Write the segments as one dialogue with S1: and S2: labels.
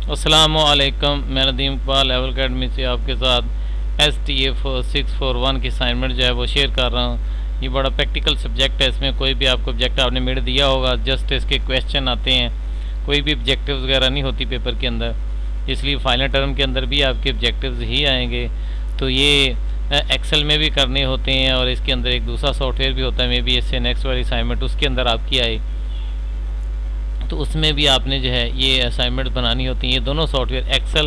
S1: अस्सलामुअलैकुम, मैं Nadeem Iqbal level academy से आपके साथ STF 641 की असाइनमेंट जो है वो शेयर कर रहा हूँ। ये बड़ा प्रैक्टिकल सब्जेक्ट है। इसमें कोई भी आपको ऑब्जेक्ट आपने मिड दिया होगा, जस्ट इसके क्वेश्चन आते हैं, कोई भी ऑब्जेक्टिव्स वगैरह नहीं होती पेपर के अंदर, इसलिए फाइनल टर्म के अंदर भी आपके ऑब्जेक्टिव्स ही आएंगे। तो ये एक्सेल में भी करने होते हैं और इसके अंदर एक दूसरा सॉफ्टवेयर भी होता है, मे बी इससे नेक्स्ट वाली असाइनमेंट उसके अंदर आपकी आए, तो उसमें भी आपने जो है ये असाइनमेंट बनानी होती है। ये दोनों सॉफ्टवेयर एक्सेल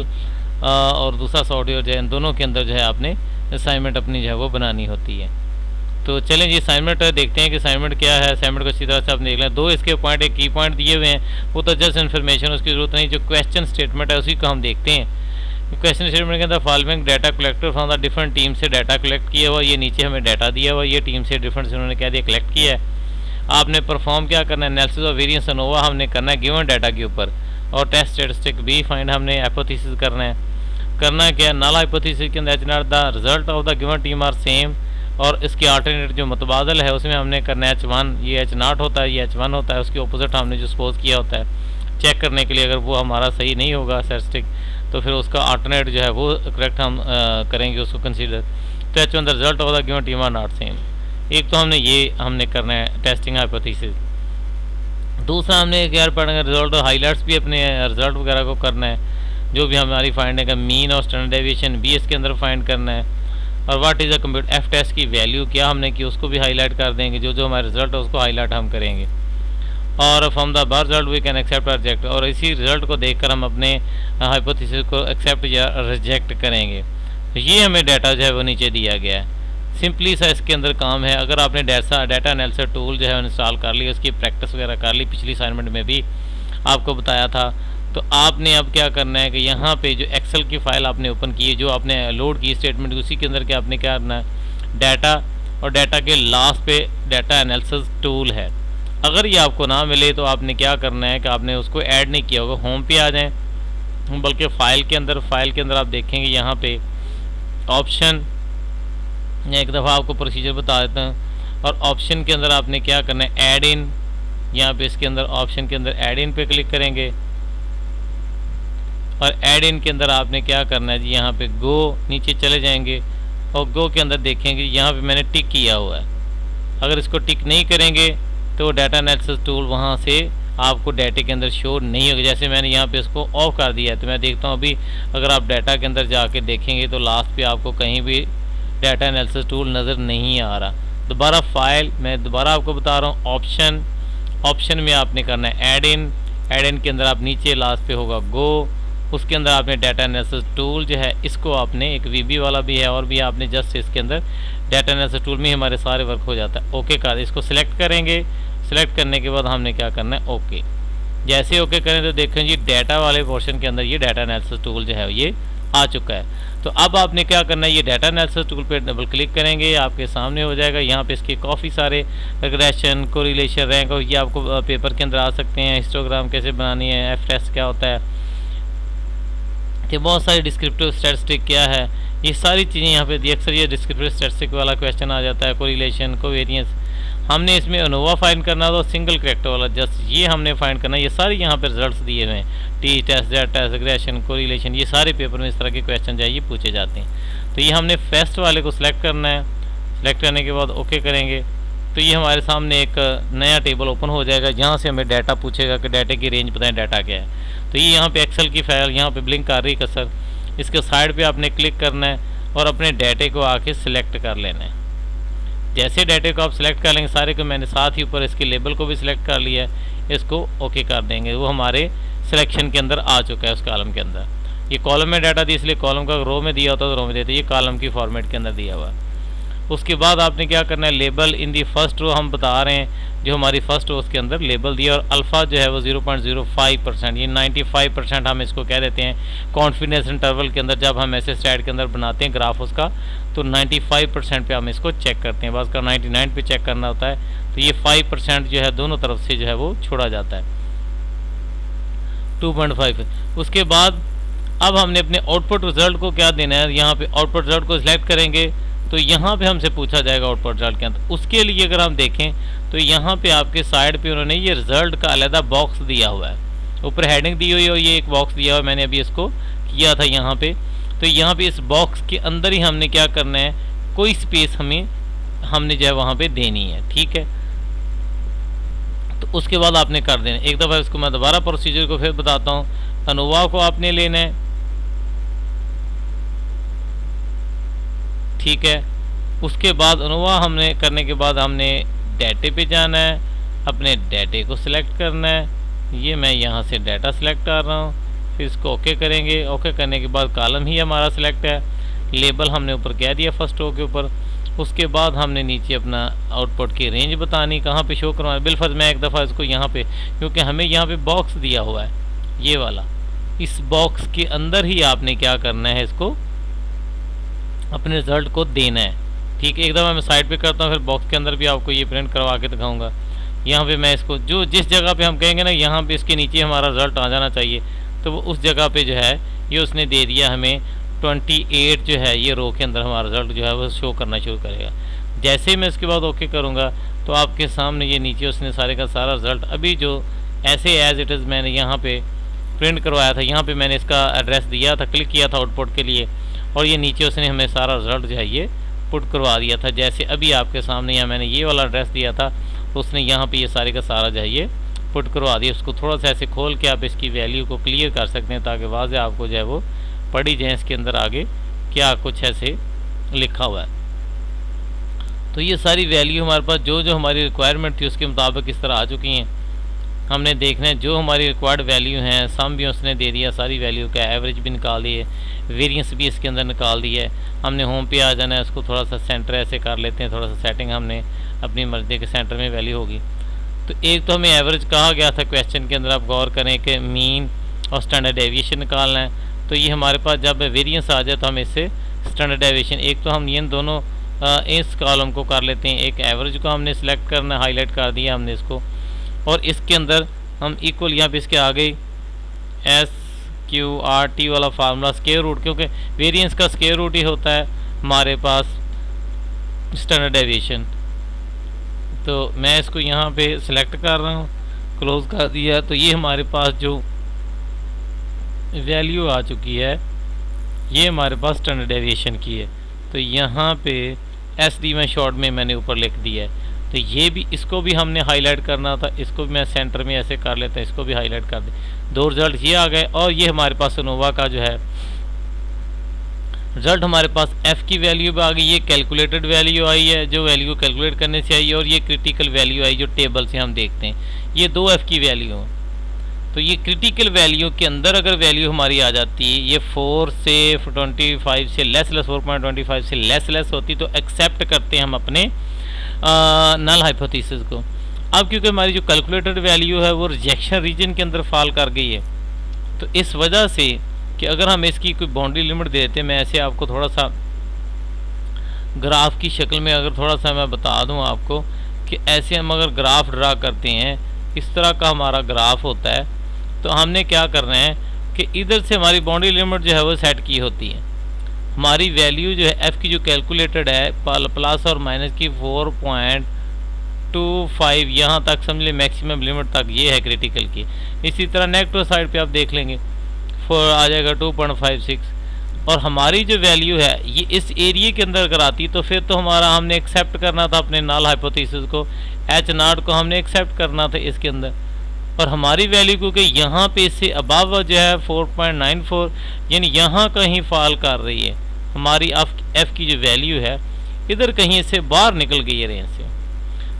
S1: और दूसरा सॉफ्टवेयर जो है, इन दोनों के अंदर जो है आपने असाइनमेंट अपनी जो है वो बनानी होती है। तो चलें जी असाइनमेंट देखते हैं कि असाइनमेंट क्या है। असाइनमेंट को अच्छी तरह से आप देख लें। दो इसके पॉइंट, एक की पॉइंट दिए हुए हैं, वो तो जस्ट इन्फॉर्मेशन, उसकी ज़रूरत नहीं। जो क्वेश्चन स्टेटमेंट है उसी को हम देखते हैं। क्वेश्चन स्टेटमेंट के अंदर following data collector from the different team से डाटा कलेक्ट किया हुआ, ये नीचे हमें डाटा दिया हुआ, ये टीम से डिफरेंट से उन्होंने क्या दिया, कलेक्ट किया है। आपने परफॉर्म क्या करना है, एनालिसिस ऑफ वेरिएंस अनोवा हमने करना है गिवन डाटा के ऊपर, और टेस्ट स्टैटिस्टिक भी फाइंड हमने हाइपोथेसिस करना है। करना क्या, नल हाइपोथेसिस के अंदर H naught the result of the given team are same, और इसके अल्टरनेट जो मुतबादल है उसमें हमने करना है H1, ये H0 होता है, ये H1 होता है, उसके अपोजिट हमने जो सपोज किया होता है चेक करने के लिए। अगर वो हमारा सही नहीं होगा स्टैटिस्टिक, तो फिर उसका अल्टरनेट जो है वो करेक्ट हम करेंगे उसको कंसीडर। तो H1 the result of the given team are not same. एक तो हमने करना है टेस्टिंग हाइपोथेसिस। दूसरा हमने एक यार पढ़ना है रिजल्ट, हाईलाइट्स भी अपने रिजल्ट वगैरह को करना है, जो भी हमारी फाइंड है, मीन और स्टैंडर्ड डेविएशन भी इसके अंदर फाइंड करना है, और what is a computer F test की वैल्यू क्या हमने की उसको भी हाईलाइट कर देंगे। जो जो हमारा रिजल्ट है उसको हाईलाइट हम करेंगे। और फ्रॉम द बर रिजल्ट वी कैन एक्सेप्ट और रिजेक्ट, और इसी रिजल्ट को देखकर हम अपने हाइपोथेसिस को एक्सेप्ट या रिजेक्ट करेंगे। तो ये हमें डाटा जो है वो नीचे दिया गया है। सिंपली सा इसके अंदर काम है। अगर आपने डाटा एनालिसिस टूल जो है इंस्टॉल कर लिया, उसकी प्रैक्टिस वगैरह कर ली, पिछली असाइनमेंट में भी आपको बताया था, तो आपने अब क्या करना है कि यहाँ पे जो एक्सेल की फ़ाइल आपने ओपन की है, जो आपने लोड की स्टेटमेंट, उसी के अंदर क्या आपने क्या करना है, डाटा, और डाटा के लास्ट पे डाटा एनालिसिस टूल है। अगर ये आपको ना मिले तो आपने क्या करना है कि आपने उसको ऐड नहीं किया होगा, होम पे आ जाएं, बल्कि फ़ाइल के अंदर आप देखेंगे यहाँ पे ऑप्शन, एक दफ़ा आपको प्रोसीजर बता देता हूँ। और ऑप्शन के अंदर आपने क्या करना है, ऐड इन, यहाँ पे इसके अंदर ऑप्शन के अंदर ऐड इन पे क्लिक करेंगे, और ऐड इन के अंदर आपने क्या करना है जी, यहाँ पे गो नीचे चले जाएंगे, और गो के अंदर देखेंगे यहाँ पे मैंने टिक किया हुआ है। अगर इसको टिक नहीं करेंगे तो डाटा एनालिसिस टूल वहाँ से आपको डाटा के अंदर शो नहीं होगा। जैसे मैंने यहाँ पे इसको ऑफ कर दिया है, तो मैं देखता हूँ अभी अगर आप डाटा के अंदर जाके देखेंगे तो लास्ट पे आपको कहीं भी डाटा एनालिसिस टूल नज़र नहीं आ रहा। दोबारा फाइल, मैं दोबारा आपको बता रहा हूँ, ऑप्शन में आपने करना है ऐड इन के अंदर आप नीचे लास्ट पे होगा गो, उसके अंदर आपने डाटा एनालिसिस टूल जो है इसको आपने, एक VB वाला भी है और भी आपने जस्ट इसके अंदर डाटा एनालिसिस टूल में हमारे सारे वर्क हो जाता है। ओके कर, इसको सिलेक्ट करेंगे। सिलेक्ट करने के बाद हमने क्या करना है, ओके। जैसे ओके करें तो देखें जी डाटा वाले पोर्शन के अंदर ये डाटा एनालिसिस टूल जो है ये आ चुका है। तो अब आपने क्या करना है, ये डाटा एनालिसिस टूल पे डबल क्लिक करेंगे, आपके सामने हो जाएगा। यहाँ पे इसके काफ़ी सारे रिग्रेशन, कोरिलेशन, रैंक, और ये आपको पेपर के अंदर आ सकते हैं। हिस्टोग्राम कैसे बनानी है, एफ टेस्ट क्या होता है, कि बहुत सारी डिस्क्रिप्टिव स्टैटिस्टिक क्या है, ये सारी चीज़ें यहाँ पे दी। अक्सर ये डिस्क्रिप्टिव स्टैटिस्टिक वाला क्वेश्चन आ जाता है, कोरिलेशन, कोवेरियंस। हमने इसमें अनोवा फाइंड करना तो सिंगल करेक्टर वाला जस्ट ये हमने फाइंड करना। ये सारे यहाँ पे रिजल्ट्स दिए हुए हैं, T test, Z test, regression, correlation, ये सारे पेपर में इस तरह के क्वेश्चन जो है ये पूछे जाते हैं। तो ये हमने फर्स्ट वाले को सिलेक्ट करना है। सिलेक्ट करने के बाद ओके करेंगे तो ये हमारे सामने एक नया टेबल ओपन हो जाएगा, जहाँ से हमें डाटा पूछेगा कि डाटा की रेंज बताएं, डाटा क्या है। तो ये यहाँ पे एक्सेल की फाइल यहाँ पे ब्लिंक कर रही है कसर, इसके साइड पे आपने क्लिक करना है और अपने डाटे को आके सिलेक्ट कर लेना है। जैसे डाटे को आप सिलेक्ट कर लेंगे सारे को, मैंने साथ ही ऊपर इसके लेबल को भी सिलेक्ट कर लिया है, इसको ओके कर देंगे। वो हमारे सिलेक्शन के अंदर आ चुका है उस कॉलम के अंदर। ये कॉलम में डाटा दी, इसलिए कॉलम का रो में दिया होता तो रो में देते, ये कॉलम की फॉर्मेट के अंदर दिया हुआ है। उसके बाद आपने क्या करना है, label in the first row हम बता रहे हैं, जो हमारी फर्स्ट रो उसके अंदर लेबल दिया, और अल्फ़ा जो है वो 0.05%, ये 95% हम इसको कह देते हैं कॉन्फिडेंस इंटरवल के अंदर। जब हम ऐसे स्टैट के अंदर बनाते हैं ग्राफ उसका, तो 95% पे हम इसको चेक करते हैं, बस का 99 पे चेक करना होता है। तो ये 5% जो है दोनों तरफ से जो है वो छोड़ा जाता है, 2.5। उसके बाद अब हमने अपने आउटपुट रिजल्ट को क्या देना है, यहाँ पे आउटपुट रिजल्ट को सिलेक्ट करेंगे तो यहाँ पे हमसे पूछा जाएगा आउटपुट रिजल्ट के अंदर। उसके लिए अगर हम देखें तो यहाँ पे आपके साइड पे उन्होंने ये रिजल्ट का अलहदा बॉक्स दिया हुआ है, ऊपर हेडिंग दी हुई है और ये एक बॉक्स दिया हुआ, मैंने अभी इसको किया था यहाँ पे। तो यहाँ पे इस बॉक्स के अंदर ही हमने क्या करना है, कोई स्पेस हमने जो है वहाँ पे देनी है, ठीक है। तो उसके बाद आपने कर देना। एक दफ़ा इसको मैं दोबारा प्रोसीजर को फिर बताता हूँ। अनोवा को आपने लेना है, ठीक है। उसके बाद अनोवा हमने करने के बाद हमने डाटे पे जाना है, अपने डाटे को सिलेक्ट करना है। ये मैं यहाँ से डाटा सिलेक्ट कर रहा हूँ, फिर इसको ओके करेंगे। ओके करने के बाद कॉलम ही हमारा सिलेक्ट है, लेबल हमने ऊपर कह दिया फर्स्ट रो के ऊपर। उसके बाद हमने नीचे अपना आउटपुट की रेंज बतानी, कहाँ पे शो करवाना। बिलफर्ज मैं एक दफ़ा इसको यहाँ पे, क्योंकि हमें यहाँ पे बॉक्स दिया हुआ है ये वाला, इस बॉक्स के अंदर ही आपने क्या करना है, इसको अपने रिजल्ट को देना है, ठीक है। एक दफ़ा मैं साइड पे करता हूँ, फिर बॉक्स के अंदर भी आपको ये प्रिंट करवा के दिखाऊंगा। यहाँ पे मैं इसको जो जिस जगह पे हम कहेंगे ना, यहाँ पे इसके नीचे हमारा रिजल्ट आ जाना चाहिए, तो वो उस जगह पे जो है ये उसने दे दिया हमें 28 जो है ये रो के अंदर हमारा रिजल्ट जो है वो शो करना शुरू करेगा। जैसे ही मैं इसके बाद ओके करूँगा तो आपके सामने ये नीचे उसने सारे का सारा रिजल्ट अभी जो ऐसे एज इट इज़ मैंने यहाँ पे प्रिंट करवाया था, यहाँ पे मैंने इसका एड्रेस दिया था, क्लिक किया था आउटपुट के लिए, और ये नीचे उसने हमें सारा रिजल्ट जो है ये पुट करवा दिया था। जैसे अभी आपके सामने यहाँ मैंने ये वाला एड्रेस दिया था, तो उसने यहाँ पे ये सारे का सारा जो है ये पुट करवा दिया। उसको थोड़ा सा ऐसे खोल के आप इसकी वैल्यू को क्लियर कर सकते हैं, ताकि वाज़ेह आपको जो है वो पढ़ी जाए इसके अंदर आगे क्या कुछ ऐसे लिखा हुआ है। तो ये सारी वैल्यू हमारे पास जो जो हमारी रिक्वायरमेंट थी उसके मुताबिक इस तरह आ चुकी हैं। हमने देखना है जो हमारी रिक्वायर्ड वैल्यू हैं, सम भी उसने दे दिया सारी वैल्यू का, एवरेज भी निकाल दिए, वेरिएंस भी इसके अंदर निकाल दिया है। हमने होम पे आ जाना है, उसको थोड़ा सा सेंटर ऐसे कर लेते हैं, थोड़ा सा सेटिंग हमने अपनी मर्जी के सेंटर में वैल्यू होगी। तो एक तो हमें एवरेज कहा गया था क्वेश्चन के अंदर, आप गौर करें कि मीन और स्टैंडर्ड डेविएशन निकालना है। तो ये हमारे पास जब वेरिएंस आ जाए तो हम इससे स्टैंडर्ड डेविएशन, एक तो हम इन दोनों इस कॉलम को कर लेते हैं, एक एवरेज को हमने सिलेक्ट करना, हाईलाइट कर दिया हमने इसको, और इसके अंदर हम इक्वल यहाँ पे इसके आगे SQRT वाला फार्मूला स्क्वायर रूट, क्योंकि वेरिएंस का स्क्वायर रूट ही होता है हमारे पास स्टैंडर्ड डेविएशन। तो मैं इसको यहाँ पे सिलेक्ट कर रहा हूँ, क्लोज कर दिया। तो ये हमारे पास जो वैल्यू आ चुकी है ये हमारे पास स्टैंडर्ड डेविएशन की है। तो यहाँ पे SD में शॉर्ट में मैंने ऊपर लिख दिया है। तो ये भी, इसको भी हमने हाईलाइट करना था, इसको भी मैं सेंटर में ऐसे कर लेता हूँ, इसको भी हाईलाइट कर दे। दो रिजल्ट ये आ गए, और ये हमारे पास अनोवा का जो है रिजल्ट हमारे पास F की वैल्यू भी आ गई, ये कैलकुलेटेड वैल्यू आई है जो वैल्यू कैलकुलेट करने से आई है, और ये क्रिटिकल वैल्यू आई जो टेबल से हम देखते हैं। ये दो F की वैल्यू हैं। तो ये क्रिटिकल वैल्यू के अंदर अगर वैल्यू हमारी आ जाती है ये 4 से 25 से लेस 4.25 से लेस होती, तो एक्सेप्ट करते हैं हम अपने नल हाइपोथेसिस को। अब क्योंकि हमारी जो कैलकुलेटेड वैल्यू है वो रिजेक्शन रीजन के अंदर फॉल कर गई है, तो इस वजह से कि अगर हम इसकी कोई बाउंड्री लिमिट दे देते हैं, मैं ऐसे आपको थोड़ा सा ग्राफ की शक्ल में अगर थोड़ा सा मैं बता दूं आपको कि ऐसे हम अगर ग्राफ ड्रा करते हैं, इस तरह का हमारा ग्राफ होता है, तो हमने क्या करना है कि इधर से हमारी बाउंड्री लिमिट जो है वो सेट की होती है। हमारी वैल्यू जो है F की जो कैलकुलेटेड है प्लस और माइनस की 4.25 यहाँ तक समझ ले, मैक्सिमम लिमिट तक ये है क्रिटिकल की। इसी तरह नेगेटिव साइड पे आप देख लेंगे 4 आ जाएगा 2.56, और हमारी जो वैल्यू है ये इस एरिया के अंदर अगर आती तो फिर तो हमारा हमने एक्सेप्ट करना था अपने नल हाइपोथेसिस को, H0 को हमने एक्सेप्ट करना था इसके अंदर। और हमारी वैल्यू क्योंकि यहाँ पे इससे अबव जो है 4.94 यानी यहाँ कहीं फॉल कर रही है, हमारी F की जो वैल्यू है इधर कहीं इससे बाहर निकल गई है रेंज से।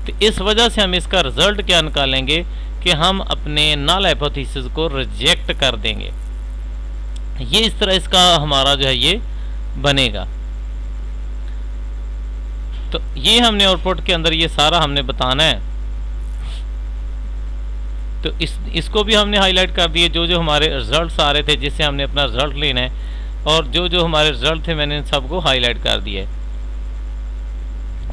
S1: तो इस वजह से हम इसका रिजल्ट क्या निकालेंगे कि हम अपने नल हाइपोथेसिस को रिजेक्ट कर देंगे। ये इस तरह इसका हमारा जो है ये बनेगा। तो ये हमने आउटपुट के अंदर ये सारा हमने बताना है। तो इसको भी हमने हाईलाइट कर दिए, जो जो हमारे रिजल्ट्स आ रहे थे जिससे हमने अपना रिजल्ट लेना है, और जो जो हमारे रिजल्ट थे मैंने इन सबको हाईलाइट कर दिया है।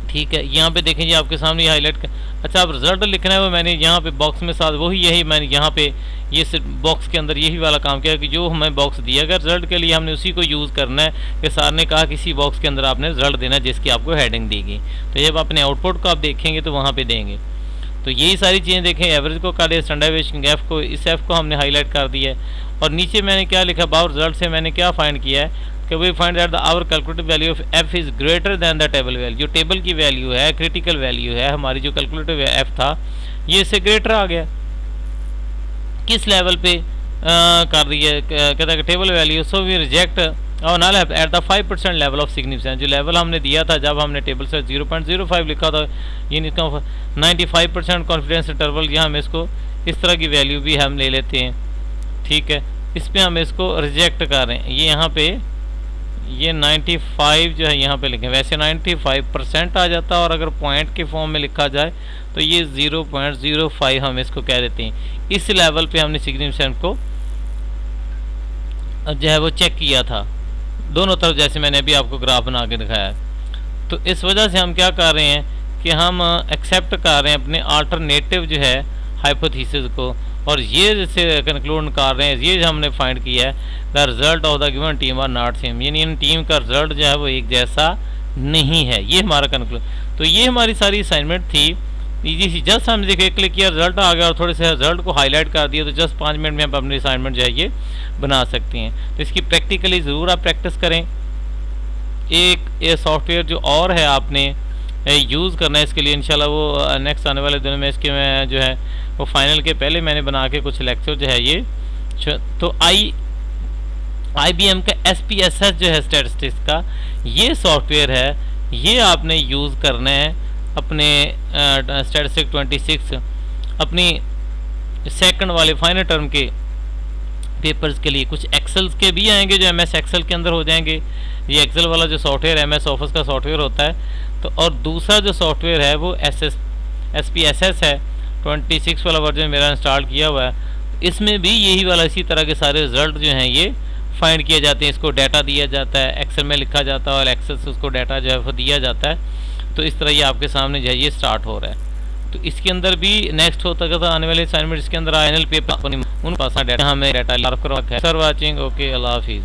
S1: ठीक है, यहाँ पे देखें जी आपके सामने हाईलाइट कर। अच्छा, अब रिजल्ट लिखना है वो मैंने यहाँ पे बॉक्स में साथ वही यही मैंने यहाँ पे ये बॉक्स के अंदर यही वाला काम किया कि जो हमें बॉक्स दिया गया रिजल्ट के लिए हमने उसी को यूज़ करना है कि सर ने कहा किसी बॉक्स के अंदर आपने रिजल्ट देना है जिसकी आपको हेडिंग दी गई। तो जब अपने आउटपुट को आप देखेंगे तो वहाँ पे देंगे। तो यही सारी चीज़ें देखें, एवरेज को काटे, स्टैंडर्डाइजेशन एफ को, इस एफ को हमने हाईलाइट कर दिया है। और नीचे मैंने क्या लिखा, बाउर रिजल्ट से मैंने क्या फाइंड किया है कि we find that our calculated value of F is greater than the table value. जो टेबल की वैल्यू है, क्रिटिकल वैल्यू है हमारी, जो कैलकुलेटेड एफ था ये इससे ग्रेटर आ गया। किस लेवल पे कर रही है, कहता है table value, so we reject our null at the 5% level of significance. जो लेवल हमने दिया था जब हमने टेबल से 0.05 लिखा था, यानी इसका 95% कॉन्फिडेंस इंटरवल, यहाँ हम इसको इस तरह की वैल्यू भी हम ले लेते हैं, ठीक है। इस पर हम इसको रिजेक्ट कर रहे हैं, ये यहाँ पे ये 95 जो है यहाँ पे लिखें, वैसे 95% आ जाता है, और अगर पॉइंट के फॉर्म में लिखा जाए तो ये 0.05 हम इसको कह देते हैं। इस लेवल पे हमने सिग्निफिकेंस को जो है वो चेक किया था दोनों तरफ, जैसे मैंने अभी आपको ग्राफ बना के दिखाया है। तो इस वजह से हम क्या कर रहे हैं कि हम एक्सेप्ट कर रहे हैं अपने अल्टरनेटिव जो है हाइपोथेसिस को, और ये जैसे कंक्लूड कर रहे हैं, ये जो हमने फाइंड किया है the result of the given team are not same, यानी इन टीम का रिजल्ट जो है वो एक जैसा नहीं है, ये हमारा कंक्लूड। तो ये हमारी सारी असाइनमेंट थी इजी सी, जस्ट हम देखिए क्लिक किया, रिजल्ट आ गया और थोड़े से रिजल्ट को हाईलाइट कर दिया, तो जस्ट 5 मिनट में आप अपनी असाइनमेंट जो है ये बना सकते हैं। तो इसकी प्रैक्टिकली ज़रूर आप प्रैक्टिस करें। एक ये सॉफ्टवेयर जो और है आपने यूज़ करना है इसके लिए, इंशाल्लाह वो नेक्स्ट आने वाले दिनों में इसके मैं जो है वो फाइनल के पहले मैंने बना के कुछ लेक्चर जो है ये, तो IBM का SPSS जो है स्टैटिस्टिक्स का ये सॉफ्टवेयर है, ये आपने यूज़ करना है अपने स्टैटिस्टिक्स 26 अपनी सेकंड वाले फाइनल टर्म के पेपर्स के लिए। कुछ एक्सेल्स के भी आएंगे जो MS एक्सेल के अंदर हो जाएंगे, ये एक्सेल वाला जो सॉफ्टवेयर MS ऑफिस का सॉफ्टवेयर होता है। तो और दूसरा जो सॉफ्टवेयर है वो SPSS है, 26 वाला वर्जन मेरा इंस्टॉल किया हुआ है। इसमें भी यही वाला इसी तरह के सारे रिजल्ट जो हैं ये फाइंड किए जाते हैं, इसको डाटा दिया जाता है, एक्सेल में लिखा जाता है और एक्सेल से उसको डाटा जो है वो दिया जाता है। तो इस तरह ये आपके सामने जो है ये स्टार्ट हो रहा है। तो इसके अंदर भी नेक्स्ट होता है आने वाले असाइनमेंट इसके अंदर फाइनल पेपर उन पास डाटा हमें डाटा सर वाचिंग, ओके, अल्लाह हाफिज़।